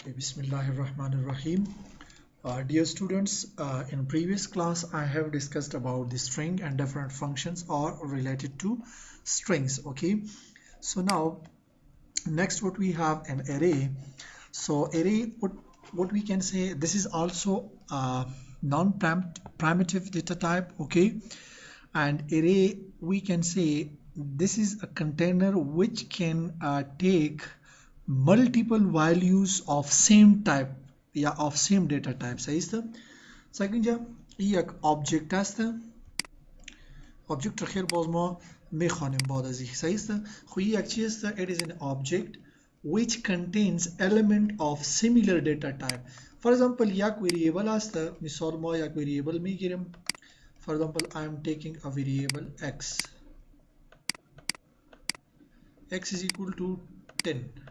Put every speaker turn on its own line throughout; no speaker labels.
Bismillahirrahmanirrahim. Dear students, in previous class I have discussed about the string and different functions are related to strings. Okay, so now next what we have an array. So array, what we can say, this is also a non-primitive data type. Okay, and array we can say this is a container which can take multiple values of same type of same data type. सही است ساکنجا یک object است object رو خیر باز ما میخوانیم بعد از این صحیح است خو یک چی است it is an object which contains element of similar data type. for example یک variable است مثال ما یک variable میگیریم. for example I am taking a variable x is equal to 10.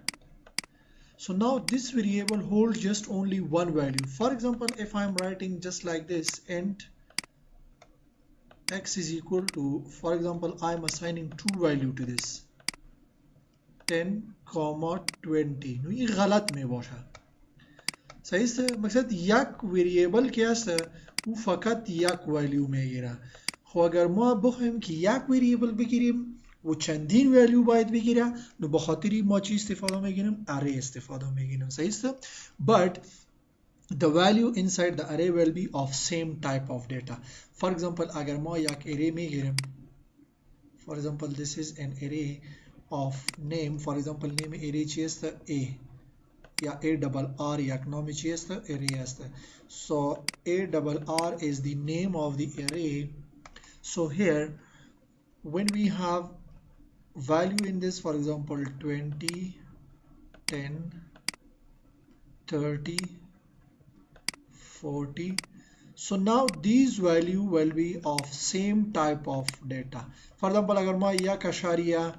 So now this variable holds just only one value. For example, if I'm writing just like this, int x is equal to, for example, I'm assigning two value to this, 10, 20. No, ये गलत में बाशा. सही से मकसद एक variable क्या है वो फकत एक वैल्यू में गिरा. खो अगर ما بخوایم که یک variable بگیریم و چندین ولیو باید بگیره نو بخاطری ما چی استفاده میگیریم array استفاده میگیریم صحیح است but the value inside the array will be of same type of data. for example اگر ما یک array میگیریم for example this is an array of name. for example name array چی است a یا a double r یک نام چی است array است. so a double r is the name of the array. so here when we have value in this, for example 20, 10, 30, 40. so now these value will be of same type of data. for example अगर मैं एक अशारिया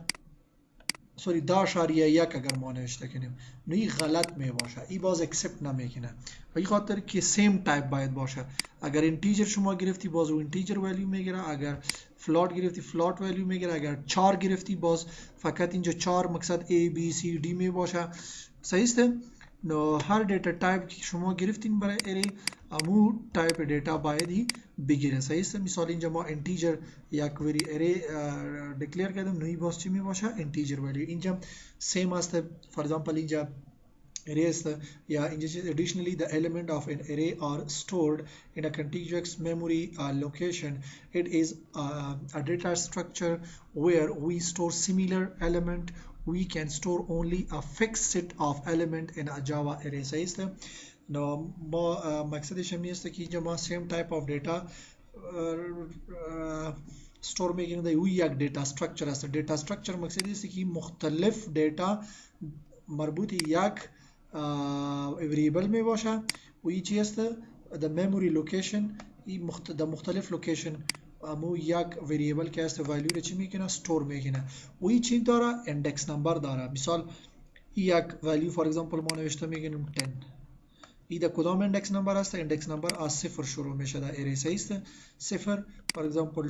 sorry 10.1 अगर ما نوشته کنیم نو این غلط می باشه این باز اکسپت نمیکنه و این خاطر که سیم تایپ باید باشه. اگر اینتیجر شما گرفتی باز رو اینتیجر ولیو میگیره اگر فلات گرفتی فلات ولیو میگیره اگر 4 گرفتی باز فقط اینجا 4 مقصد A B C D می باشه صحیح است. نو هر دیتا تایپ که شما گرفتین برای اری امو تایپ دیتا باید بگیره صحیح است. مثال اینجا ما انتیجر یک وری اری دیکلیر کردم نوی باز چی می باشه انتیجر ولیو اینجا سیم است. فور ایگزامپل اینجا array است یا اینجا additionally the element of an array are stored in a contiguous memory location. it is a data structure where we store similar element. we can store only a fixed set of element in a Java array. صحیح است. نو ما مقصدش این است که اینجا ما same type of data store میگیم در یک دیتا structure است. دیتا structure مقصد است که مختلف دیتا مربوط یک variable می باشه و این چی است the memory location د مختلف لوکیشن امو یک variable که است value رو چی میکنه store میکنه و این چی داره index number داره. مثال یک value for example ما نوشته میگیم 10 این در کدام index number است index number از 0 شروع میشه در array صحیح است 0 for example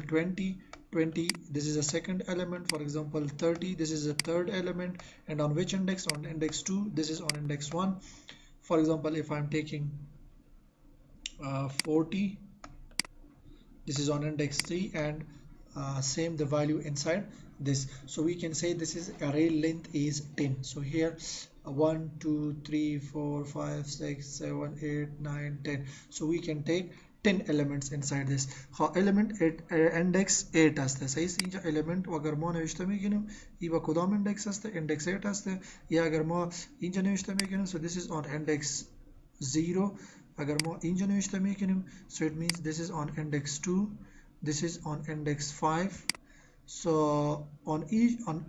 20 this is a second element. for example 30 this is a third element and on which index on index 2 this is on index 1. for example if I'm taking 40 this is on index 3 and same the value inside this. so we can say this is array length is 10. so here 1 2 3 4 5 6 7 8 9 10. so we can take 10 elements inside this. how element index 8 است صحیح است. اینجا element و اگر ما نوشته میگیم ای با کدام index است index 8 است یا اگر ما اینجا نوشته میگیم so this is on index 0 اگر ما اینجا نوشته میکنیم so it means this is on index 2 this is on index 5. so on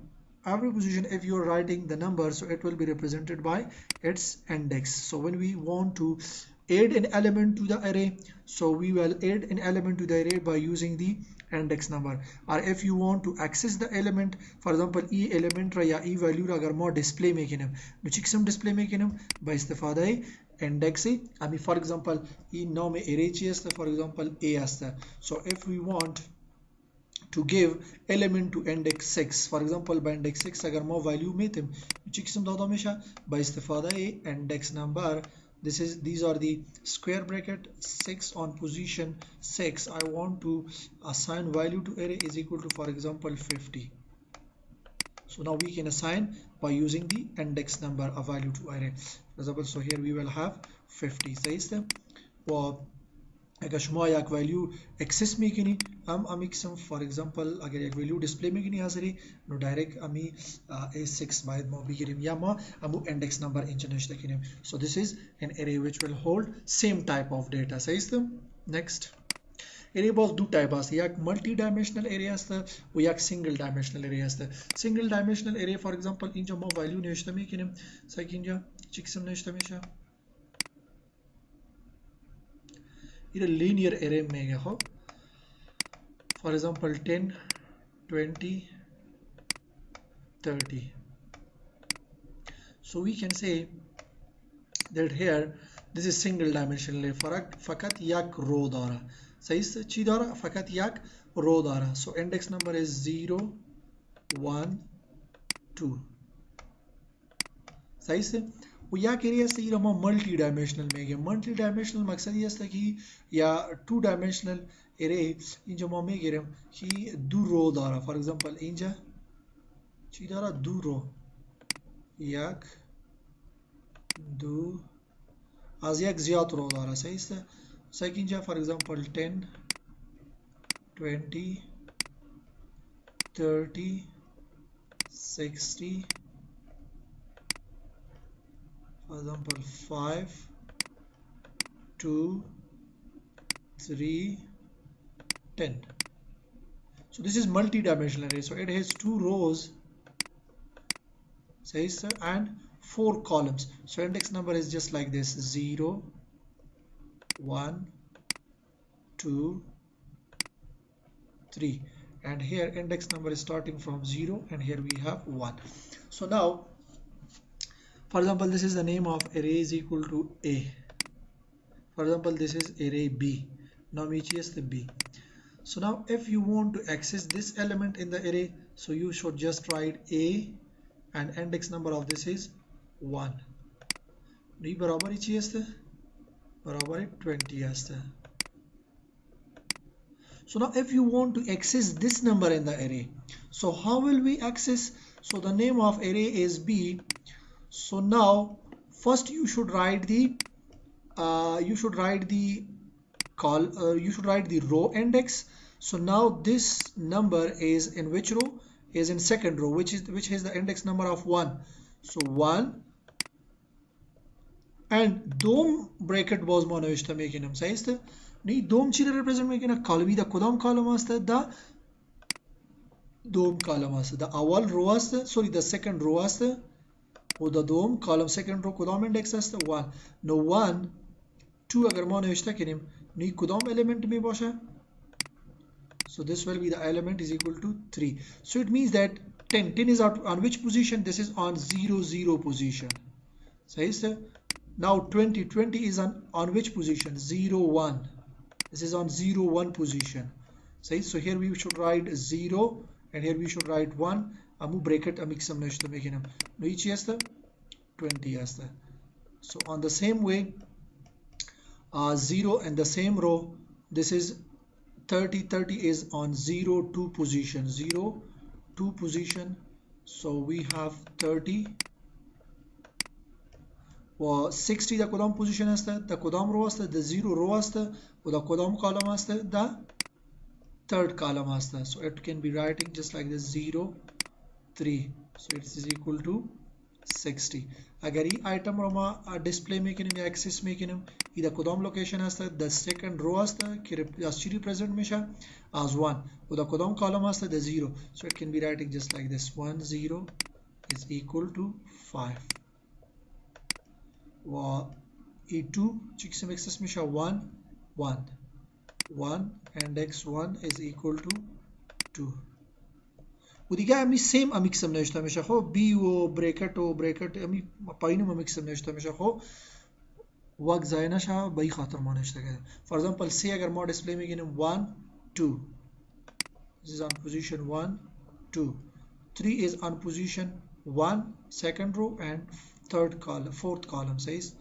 every position if you are writing the number so it will be represented by its index. so when we want to add an element to the array so we will add an element to the array by using the index number. or if you want to access the element for example e element या e value अगर ما display में किन्हें नुची किस्म display में किन्हें by इस्तेफादा index अभी for example e नाम array चाहिए for example a asta. so if we want to give element to index 6 for example by index 6 अगर मैं value में थे किस्म दादा हमेशा बाइस्तेफादा index number these are the square bracket 6 on position 6 I want to assign value to array is equal to for example 50. So now we can assign by using the index number a value to array. For example, so here we will have 50. सही है वो अगर शुमा एक value access में किनी हम अमिक्सम for example अगर एक वैल्यू डिस्प्ले में किनी हाजरी नो डायरेक्ट अमी a6 बाय मो बिगिरिम या मो अमु इंडेक्स नंबर इंटरनेशनल किनी so this is an array which will hold same type of data सही है नेक्स्ट array बॉस दो टाइप असते एक मल्टी डायमेंशनल array असतं व एक सिंगल डायमेंशनल array असतं single dimensional array for example in जो मो वैल्यू नेशनल में किनी सकिन जो चिक्सम नेशनल में a linear array में हो for example 10 20 30 so we can say that here this is single dimensional array फकत एक रो दारा सही से ची दारा फकत एक रो Dara so index number is 0 1 2 सही से वो या एरिया से ये मल्टी डायमेंशनल में गया मल्टी डायमेंशनल मकसद ये है कि या टू डायमेंशनल एरे इन जो में गिरे कि दो रो दारा फॉर एग्जांपल इन जा ची दारा दो रो एक दो आज एक ज्यादा रो दारा सही से सेकंड जा for example 10 20 30 60 for example 5 2 3 10 so this is multi-dimensional array so it has 2 rows says and 4 columns so index number is just like this 0 1 2 3 and here index number is starting from 0 and here we have 1 so now for example this is the name of array is equal to a for example this is array b now which is the b so now if you want to access this element in the array so you should just write a and index number of this is 1 b बराबर ही चाहिए बराबर 20 है so now if you want to access this number in the array so how will we access so the name of array is b so now first you should write the row index so now this number is in which row is in second row which is the index number of 1 so 1 and dom bracket was monoishta making him says the nee dom chira represent making a column the kodam column as the dom column as the awal row as sorry the second row as the dom column second row kodam index as the 1 no 1 2 agar ma navishta kinim ni kodam element mein bosha so this will be the element is equal to 3 so it means that 10 is on which position this is on 0 0 position sahi sir now 20 is on which position 0 1 this is on 0 1 position sahi so here we should write 0 and here we should write 1 amu bracket amixam nashta making no each is the 20 is the so on the same way 0 and the same row this is 30 is on 0 2 position 0 2 position so we have 30 or 60 the column position is the column row is the 0 row is the column column is the third column is so it can be writing just like this 0 3 so it is equal to 60 अगर ये item Rama display में किन्हीं या access में किन्हीं इधर kodam location आस्ता the second row आस्ता कि actually present में शा as 1 उधर kodam column आस्ता the 0 so it can be writing just like this 1 0 is equal to 5 व e2 चिक्स में access में शा 1 1 and x1 is equal to 2 وديجا امي سيم اميكسم نشتا مش اخو بي و بريكت امي باينو اميكسم نشتا مش اخو وقت زاينا شا باي خاطر ما نشتا كده فور example सी अगर मो डिस्प्ले में गिने 1 2 this is on position 1 2 3 is on position 1 second row and fourth column says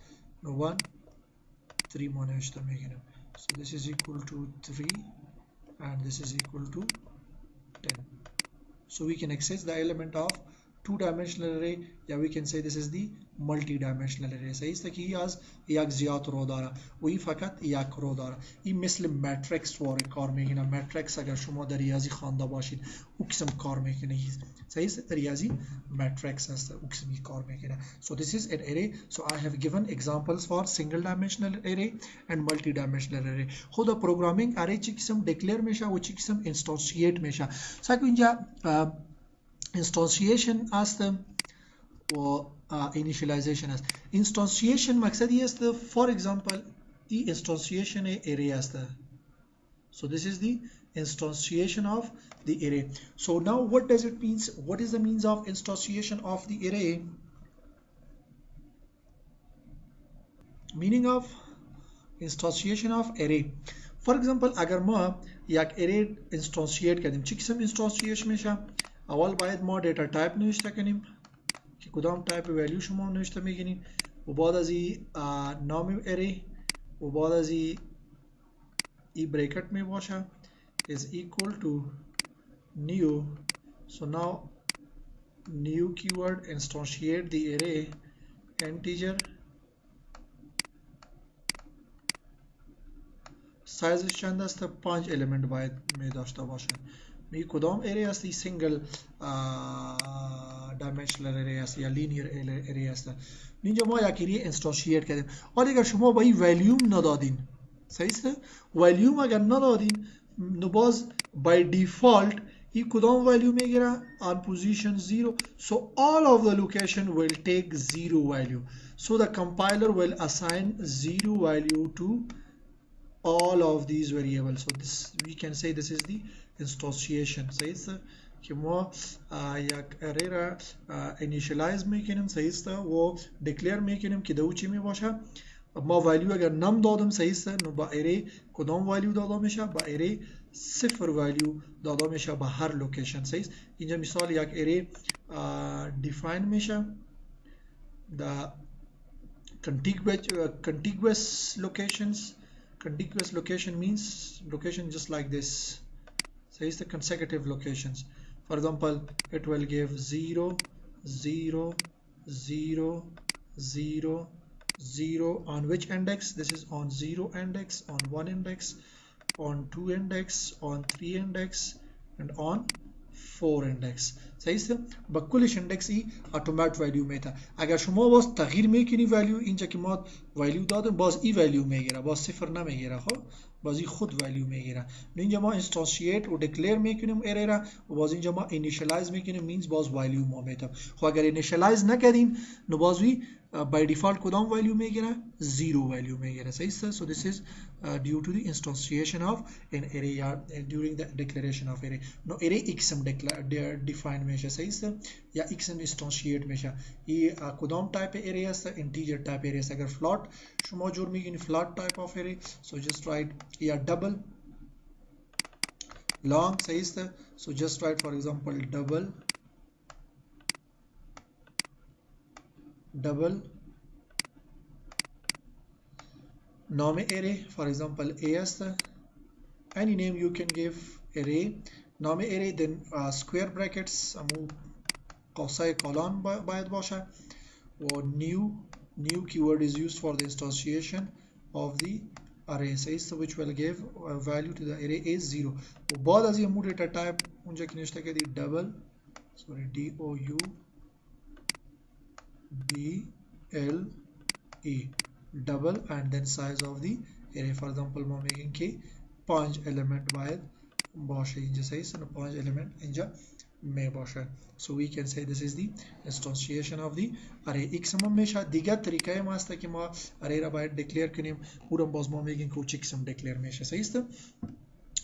1 3 ما نوشته میگیرم. So this is equal to 3 and this is equal to 10. So we can access the element of two-dimensional array, yeah, we can say this is the multi-dimensional array. صحیح است که ای از یک زیاد رو داره و ای فقط یک رو داره. این مثل ماتریکس واره کار میکنه. ماتریکس اگر شما در ریاضی خوانده باشید او قسم کار میکنه. صحیح است، در ریاضی ماتریکس است او قسمی کار میکنه. So this is an array. So I have given examples for single dimensional array and multi-dimensional array. خود پروگرامینگ array چی قسم declare میشه و چی قسم instantiate میشه. سعی اینجا instantiation است و initialization است. instantiation مقصدی است for example ای instantiation array است. So this is the instantiation of the array. So now what does it means? What is the means of instantiation of the array? Meaning of instantiation of array. For example اگر ما یک array instantiate کردیم چی قسم instantiate میشه؟ اول باید ما دیتا تایپ نوشته کنیم که کدام تایپ ولیو شما نوشته میگینیم و بعد از این نام اری و بعد از این بریکت می باشه is equal to new. So now new keyword instantiate the array integer سایزش چند است؟ 5 element باید می داشته باشه. می کدام اری است؟ سینگل dimensional array است یا linear array است. اینجا ما یک اری instantiate کردیم. ولی اگر شما با این ولیوم ندادین، صحیح است؟ ولیوم اگر ندادین نو باز by default این کدام ولیو میگیره؟ on position 0. So all of the location will take 0 value. So the compiler will assign 0 value to all of these variables. So this we can say this is the instantiation. صحیح است که ما یک اری را initialize میکنیم، صحیح است، و declare میکنیم که دو چی می باشه. ما ولیو اگر نم دادم، صحیح است، نو با اری کدام ولیو داده میشه؟ با اری 0 ولیو داده میشه با هر لوکیشن. صحیح است. اینجا مثال یک اری define میشه the contiguous locations. Contiguous location means location just like this. So it's the consecutive locations. For example, it will give 0 0 0 0 0 on which index? This is on 0 index, on 1 index, on 2 index, on 3 index, and on 4 index. صحیح است. با کلش ایندکس ای اتومات ولیو میده. اگر شما باز تغییر میکنی ولیو، اینجا که ما ولیو دادیم باز ای ولیو میگیره، باز صفر نمیگیره، خب باز ای خود ولیو میگیره. اینجا ما instantiate و declare میکنیم اری را و باز اینجا ما initialize میکنیم means باز ولیو ما میده. خب اگر initialize نکردیم نو باز وی by default کدام ولیو میگیره؟ 0 ولیو میگیره. صحیح است. So this is due to the instantiation of an array during the declaration of array. No array xm define میشه. صحیح است یا xm instantiate میشه. این کدام تایپ array است؟ integer type array است. اگر float شما جور میگین float type of array, so just write یا double long. صحیح است. So just write for example double name array, for example a است. Any name you can give array name array, then square brackets امو قوسای کلان باید باشه و new keyword is used for the instantiation of the array, says which will give a value to the array is 0. و بعد از این مو data type اونجا که نشته کردی double double and then size of the array. For example ما میگیم که 5 element باید باشه اینجا. صحیح است. 5 element اینجا می باشه. So we can say this is the instantiation of the array. xm میشه. دیگه طریقه ما است که ما array را باید declare کنیم. اونم باز ما میگیم که چی قسم declare میشه. صحیح است.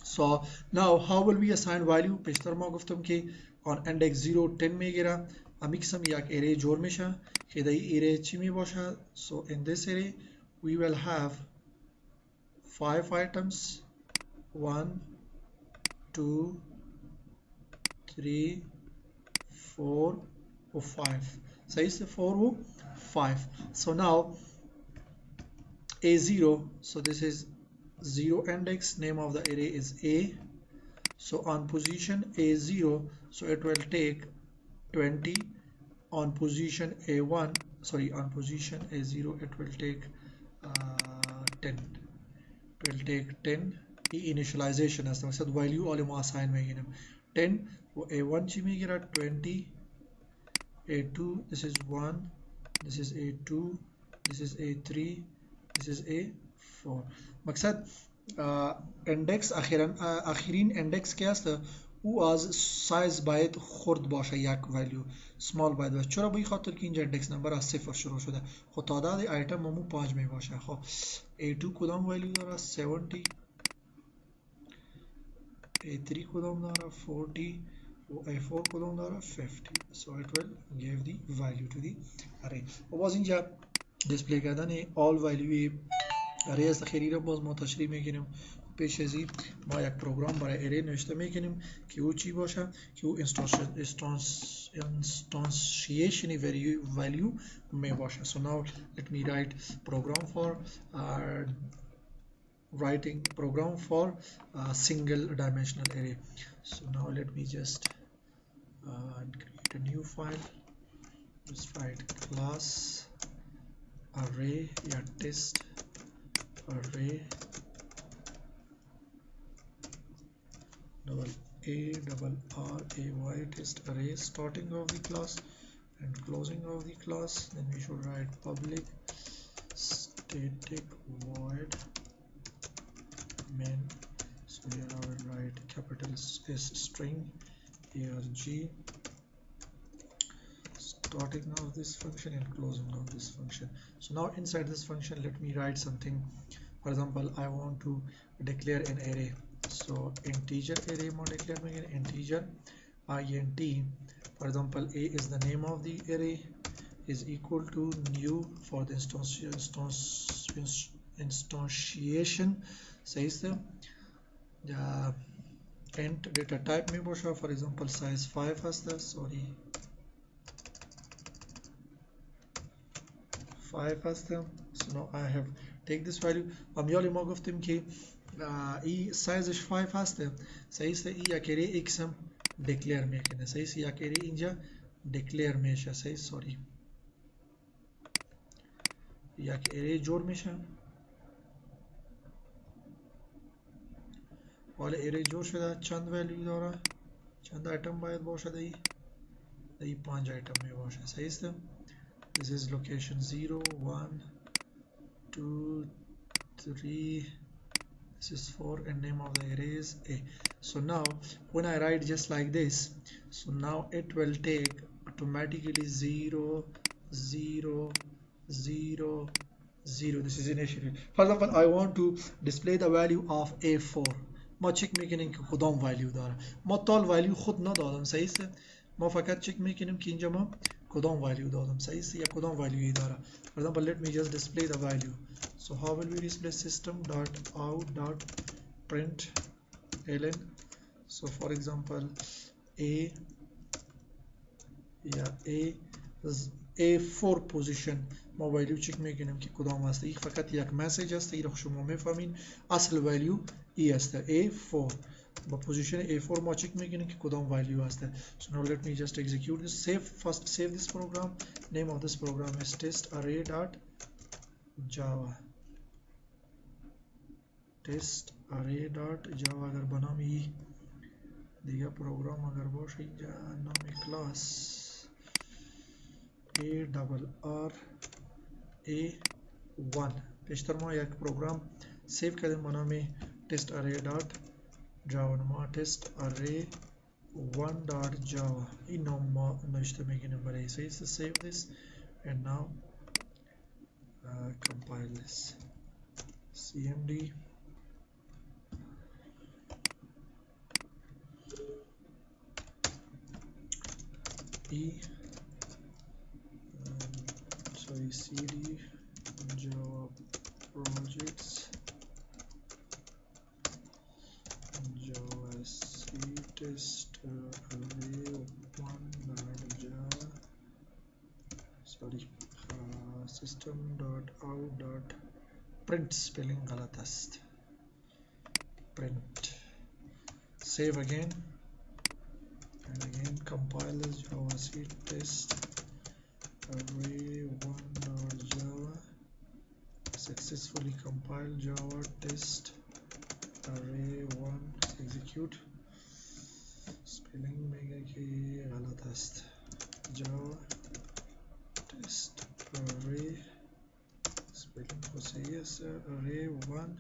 So now how will we assign value? پیشتر ما گفتم که on index 0 10 میگیره. امیکسم یک array جور میشه که در این array چی می باشه. So in this array we will have 5 items 1 2 3 4 or 5 सही से 4 or 5 so now A0 so this is 0 index name of the array is A so on position A0 so it will take 20 on position A1 sorry on position A0 it will take 10 it will take 10 initialization as the said value all ma assign में 10 वो A1 ची में गिरा 20 A2 this is 1 this is A2 this is A3 this is A4 मकसद index آخرین index क्या است او از سایز باید خرد باشه یک ولیو سمال باید باشه چرا به این خاطر که اینجا index نمبر از صفر شروع شده خب تعداد ایتم ممو 5 می باشه خب A2 کدام ولیو داره 70 A3 کدام داره 40 و A4 کدام داره 50 so it will give the value to the array و باز اینجا دیسپلی کردن all value array است خیلی رو باز ما تشریح میکنیم پیش از این ما یک پروگرام برای ارے نوشته میکنیم که او چی باشه که او instantiation value می باشه so now let me write program for writing program for single dimensional array so now let me just create a new file just write class array या test array double R A Y test array starting of the class and closing of the class then we should write public static void main so here I will write capital S string arg starting of this function and closing of this function so now inside this function let me write something for example I want to declare an array so integer array mo declare making integer int for example a is the name of the array is equal to new for the instantiation says the int data type may bosha for example size 5 has the sorry 5 has the so now I have take this value am yali ma goftim ki ای سایزش 5 هسته صحیح است ای یک اری ایکس هم دکلیر میکنه صحیح است یک اری اینجا دکلیر میشه صحیح سوری یک اری جور میشه ولی اری جور شده چند ولیو داره چند ایتم باید باشه ای 5 ایتم می باشه صحیح است this is location 0 1 2 3 this is 4 and name of the array is A so now when I write just like this so now it will take automatically 0 0 0 0 this is initially for example I want to display the value of A4 ما چک میکنیم که کدام value داره ما طال value خود ندادم صحیح است ما فقط چک میکنیم که اینجا ما کدام value دادم صحیح است یا کدام value داره for example let me just display the value so how will we display system dot out dot print ln so for example a A4 position ما value check میکنیم که کدام است این فقط یک مسیج است این رو شما میفهمین اصل value ای است A4 با position A4 ما check میکنیم که کدام value است so now let me just execute this save this program name of this program is test array dot java test array dot java अगर बनाम ये दिया programme अगर बाشه اینجا نام کلاس A پیشتر ما یک پروگرام سیو کردیم با نام test array dot java ما test array 1 dot java این نام ما نوشته میگیم برای سیو save this and now compile this cmd cd java projects java c test array system.out.print spelling غلط است. print. Save again and again compile this javac test array1.java. Successfully compiled java test array1. execute. spelling में कि गलत است. java test array spelling को सही है sir. array1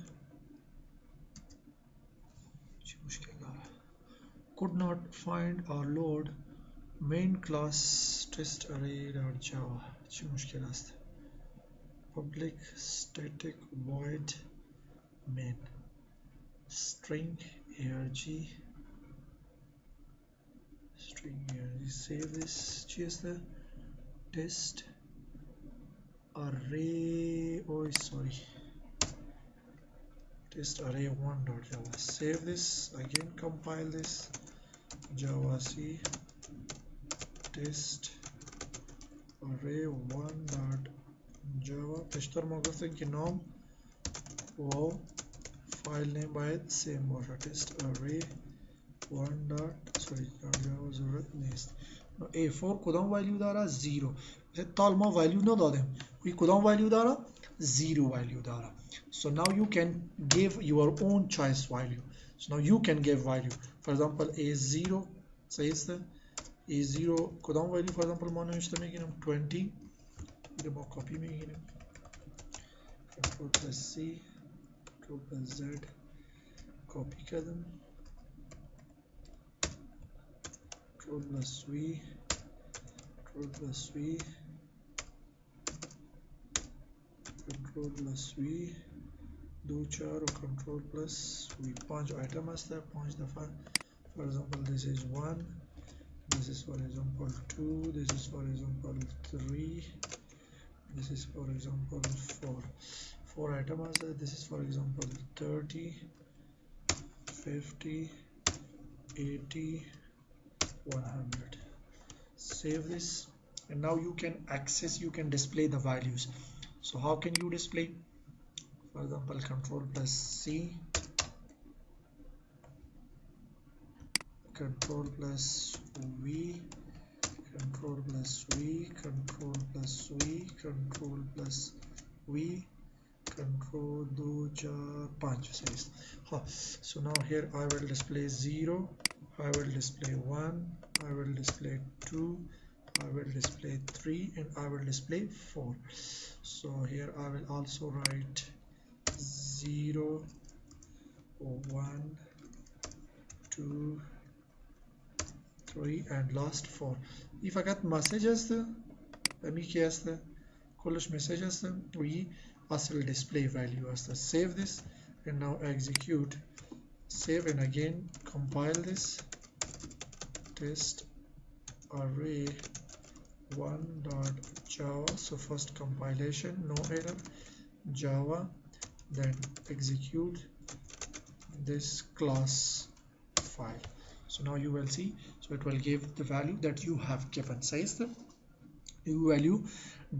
could not find or load main class test array.java. چی مشکل است؟ public static void main string arg save this. چی است؟ test array test array1.java. save this again, compile this javac test array1.java. پیشتر ما گفتیم که نام و فایل نیم باید سیم باشه. test array1.java ضرورت نیست. a4 کدام ولیو داره؟ 0. تال ما ولیو ندادیم. وی کدام ولیو داره؟ 0 ولیو داره. So now you can give your own choice value. So now you can give value. For example, a0 صحیح است. a0 کدام ولیو for example ما نوشته میگیریم 20. اینو ما کپی میگیریم. Ctrl plus C Ctrl plus Z کپی کردم. Ctrl plus V Ctrl plus V Ctrl plus V 2 4 و Ctrl plus V 5 item است. 5 دفعه. For example, this is 1, this is for example 2, this is for example 3, this is for example 4. 4 item as this is for example 30, 50, 80, 100. Save this and now you can access, you can display the values. So how can you display? For example, Ctrl plus C, Ctrl plus V, Ctrl plus V, Ctrl plus V, Ctrl plus V, Ctrl 2 4 5 6. So now here I will display 0, I will display 1, I will display 2, I will display 3, and I will display 4. So here I will also write 0, 1, 2, 3 and last 4. If I got messages, امی که است کلش مسیج است و اصل display value است. Save this and now execute. Save and again compile this. Test array 1.java. So first compilation, no error, Java, then execute this class file. So now you will see, so it will give the value that you have given. Says the value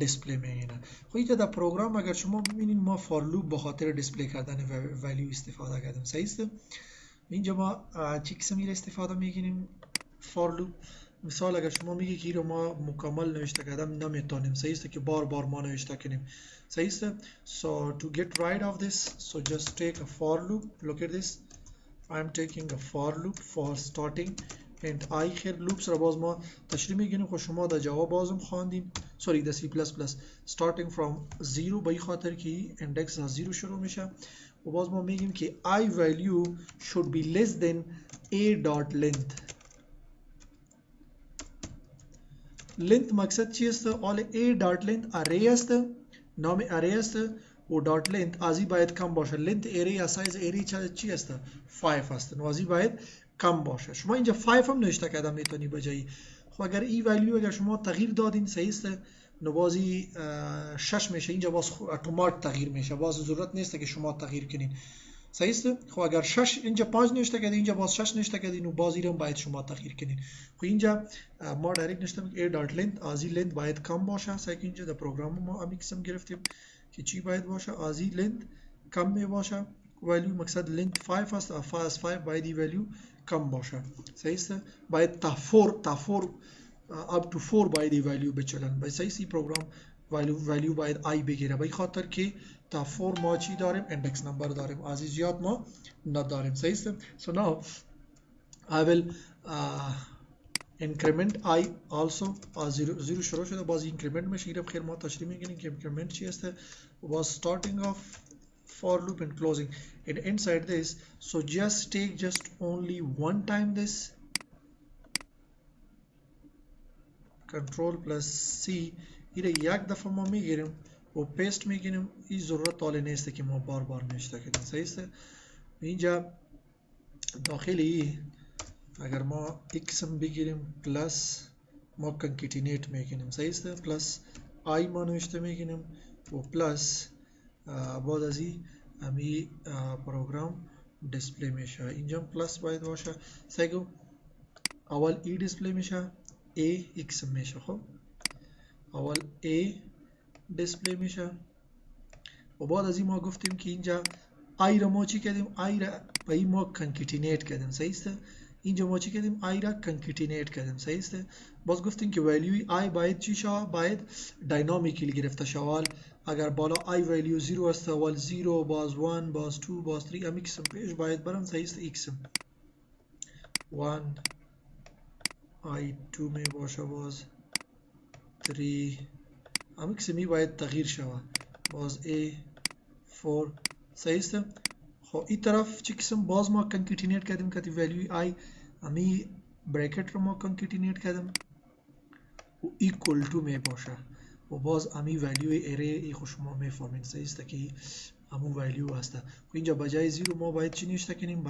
display में هنا. خواهی که در پروگرام اگر شما ببینید ما فور لوپ به خاطر دیسپلی کردن ولیو استفاده کردیم. صحیح است. اینجا ما چه قسمی را استفاده میگیریم فور لوپ. مثال اگر شما میگی که رو ما مکمل نوشته کردم نمیتونیم. صحیح است که بار بار ما نوشته کنیم. صحیح است. So to get rid of this, so just take a for loop. Look at this. I'm taking a for loop for starting and I خیر لوپس را باز ما تشریح میگیریم. خب شما در جاوا بازم خواندین، سوری در C++ starting from 0 به این خاطر که اندکس از 0 شروع میشه و باز ما میگیم که I value should be less than a dot length. length مقصد چی است؟ all a dot length array است، نام array است و dot length ازی باید کم باشه. length array یا size array چی است؟ 5 است. نو ازی باید کم باشه. شما اینجا 5 هم نوشته کردم میتونی بجایی. خب اگر این ولیو اگر شما تغییر دادین صحیح است، نو بازی 6 میشه. اینجا باز اتومات تغییر میشه. باز ضرورت نیست که شما تغییر کنین. صحیح است. خب اگر 6 اینجا 5 نوشته کردین اینجا باز 6 نوشته کردین و باز اینم باید شما تغییر کنین. خب اینجا ما دایرکت نوشتم که a dot length آزی لنت باید کم باشه. سعی اینجا در پروگرام ما همین قسم گرفتیم که چی باید باشه، آزی لنت کم می باشه. ولیو مقصد لنت 5 است، از 5 باید این ولیو کم باشه. صحیح است. باید تا 4 up to 4 باید این ولیو بچلن. باید صحیح پروگرام ولیو باید آی بگیره، به خاطر که تا 4 ما چی داریم؟ اندکس نمبر داریم، از زیاد ما نداریم. صحیح است. So now I will increment I also 0 شروع شده، باز increment میشه. اینم خیر ما تشریح میگیم که increment چی است. was starting of for loop and closing and inside this, so just take just only one time this control plus C ایره یک دفعه ما میگیریم و پیست میگیریم. این ضرورت حالی نیست که ما بار بار نوشته کنیم. صحیح است. اینجا داخلی اگر ما x بگیریم پلاس ما کنکتینیت میکنیم. صحیح است. پلاس I ما نوشته میکنیم و پلاس بعد از این همی پروگرام دیسپلی میشه. اینجا پلاس باید باشه. سگو اول ای دیسپلی میشه، A x میشه. خب اول A دیسپلی میشه و بعد از این ما گفتیم که اینجا I را ما چی کردیم؟ I را با این ما کنکتینیت کردیم. صحیح است. اینجا ما چی کردیم؟ I را کنکتینیت کردیم. صحیح است. باز گفتیم که ولیوی I باید چی شود؟ باید داینامیکلی گرفته شود. اگر بالا I ولیو 0 است، اول 0 باز 1 باز 2 باز 3 هم x پیش باید برن. صحیح است. x 1 I2 می باشه، باز 3 هم x می باید تغییر شود، باز A4. صحیح است. خب این طرف چی قسم باز ما کنکتینیت کردیم که ولیوی I امی بریکت رو ما کنکتینیت کردیم و ایکول تو می باشه و باز امی ولیوی اره ای خود شما میفهمین. صحیح است که همون ولیو هسته. اینجا بجای 0 ما باید چی نوشته کنیم؟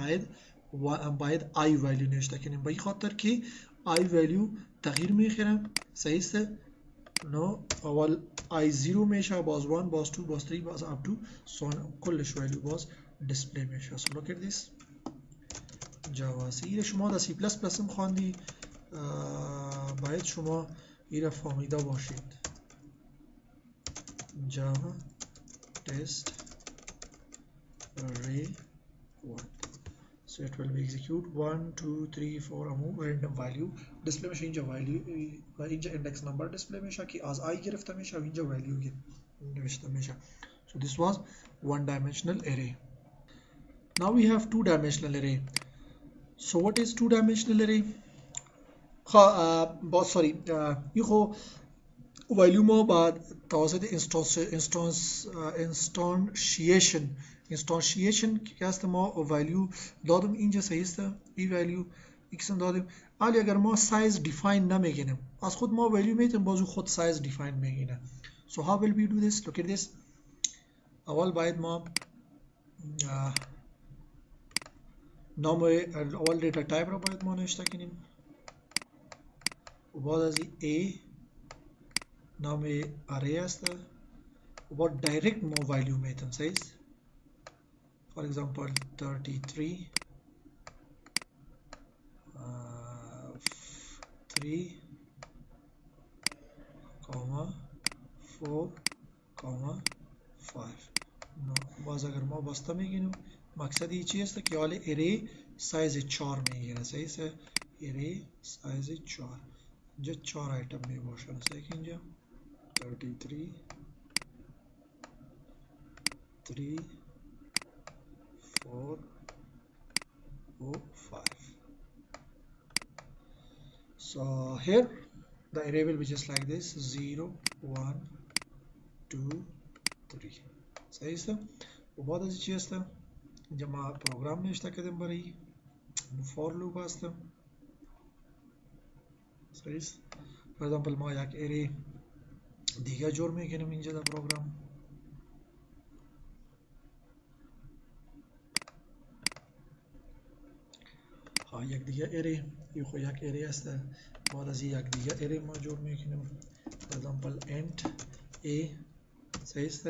باید I ولیو نوشته کنیم، به این خاطر که I ولیو تغییر میخوره. صحیح است. نو اول I 0 میشه، باز 1 باز 2 باز 3 باز up to so کلش ولیو باز دیسپلی میشه. so look at this جاوا سی. شما در سی پلاس پلاس هم خواندی، باید شما این فهمیده باشید. جاوا test array 1, so it will be execute 1 2 3 4 امو random value display میشه. اینجا value و اینجا index number display میشه که از I گرفته میشه و اینجا value نوشته میشه. so this was one dimensional array. now we have two dimensional array. so what is two dimensional array? sorry این خو ولیو ما بعد توسط اینستانشیشن که هست ما ولیو دادم اینجا. صحیح است. این ولیو x دادیم، ولی اگر ما سایز دیفاین نمیگیریم از خود ما ولیو میتونیم بازو خود سایز دیفاین میگیره. so how will we do this? look at this. اول باید ما نام اول دیتا تایپ را باید ما نوشته کنیم و بعد از a نام اره است و بعد دایرکت ما ولیو میتونیم. صحیح است. for example 33 3 4 5 باز اگر ما بسته میگیریم مقصد این چی است که حال اره سایز 4 میگیره. صحیح است. اره سایز 4 اینجا 4 آیتم می باشه. صحیح که اینجا 33 3 4 5. so here the array will be just like this 0 1 2 3. صحیح است. و بعد از چی است؟ اینجا ما پروگرام نوشته کردیم برای فور لوپ است. صحیح است. for example ما یک اره دیگه جور میکنیم اینجا در پروگرام. یک دیگه اره، این خود یک اره است. بعد از یک دیگه اره ما جور میکنیم. for example int a. صحیح است.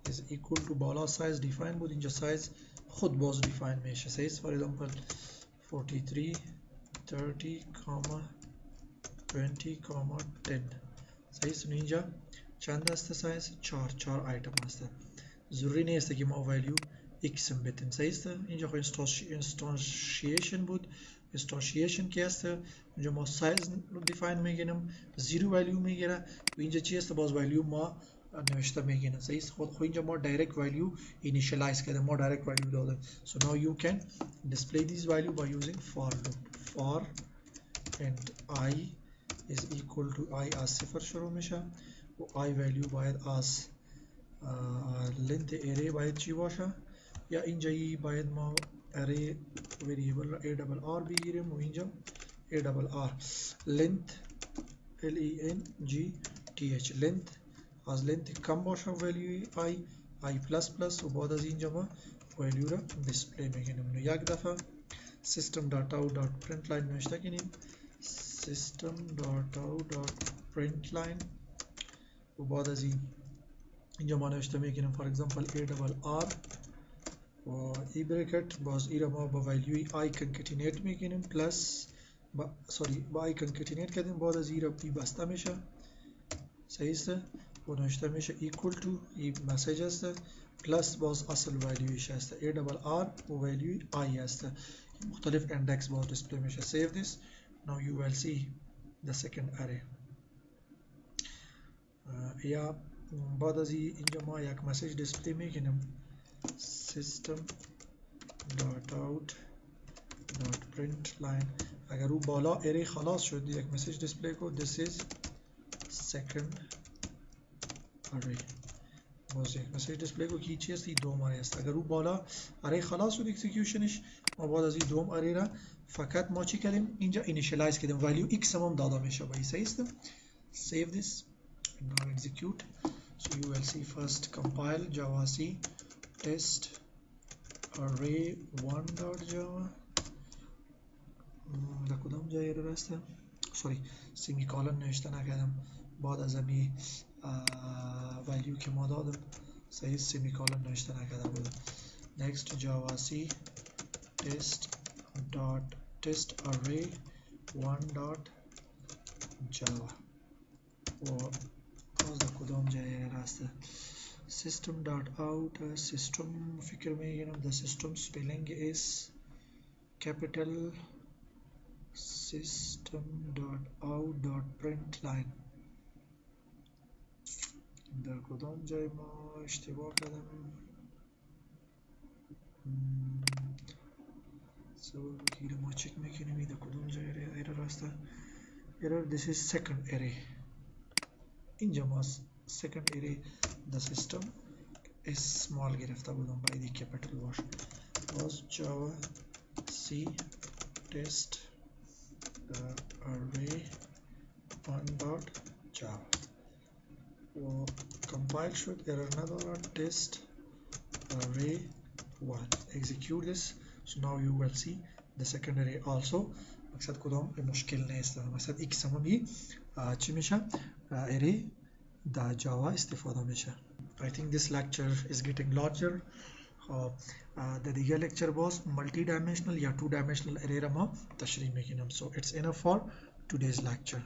is equal to بالا سایز دیفاین بود، اینجا سایز خود باز define میشه says for example 43 30 20 10 says اینجا چند هست سایز 4 آیتم هست ضروری نیست که ما ولیو x بدیم says اینجا خود instantiation بود instantiation کی هست اینجا ما سایز define میگیریم 0 ولیو میگیره و اینجا چی هست باز ولیو ما نوشته میگیریم says خود اینجا ما direct value initialize کردیم ما direct value دادیم so now you can display this value by using for loop for and I is equal to I از صفر شروع میشه و I value باید از length array باید چی باشه یا اینجایی باید ما array variable را ARR بگیریم و اینجا ARR length length length از length کم باشه value I و بعد از اینجا ما value را display میگیریم یک دفعه system.out.println نوشته کنیم system.out.println و بعد از اینجا ما نوشته میکنیم for example ARR و ای bracket باز ای را ما با value I concatenate میکنیم plus با I concatenate کردیم بعد از ای را ای بسته میشه صحیح است و نوشته میشه equal to ای مسیج است plus باز اصل valueش است ARR و value I است مختلف index باز display میشه save this now you will see the second array یا بعد از اینجا ما یک مسیج دیسپلی میکنیم system.out.println اگر او بالا اری خلاص شد یک مسیج دیسپلی کو this is second array باز یک مسیج دیسپلی کو کی چی است دوم اری است اگر او بالا اری خلاص شد اکسیکیوشنش ما بعد از این دوم اری را فقط ما چی کردیم اینجا اینیشیالایز کردیم ولیو x هم داده میشه با این صحیح است save this now execute so you will see first compile javac test array1.java در کدام جای ارر است سوری سیمیکالن نوشته نکردم بعد از امی ولیو که ما دادم صحیح سیمیکالن نوشته نکرده بودم next javac test array1.java و باز در کدام جای ارر است system.out system فکر میگیرم the system spelling is capital system.out.println در کدام جای ما اشتباه کردم سبب که ما چک میکنیم در کدام جای ارر است error this is second array اینجا ما second array the system is small گرفته بودم باید capital باشه باز java c test array 1.java و compile شد error نداره test array 1 execute this so now you will see the second array also مقصد کدام مشکل نیست مقصد x هم بی چی میشه array در جاوا استفاده میشه I think this lecture is getting larger the دیگه lecture باز multi dimensional یا 2 dimensional array را ما تشریح میکنم so it's enough for today's lecture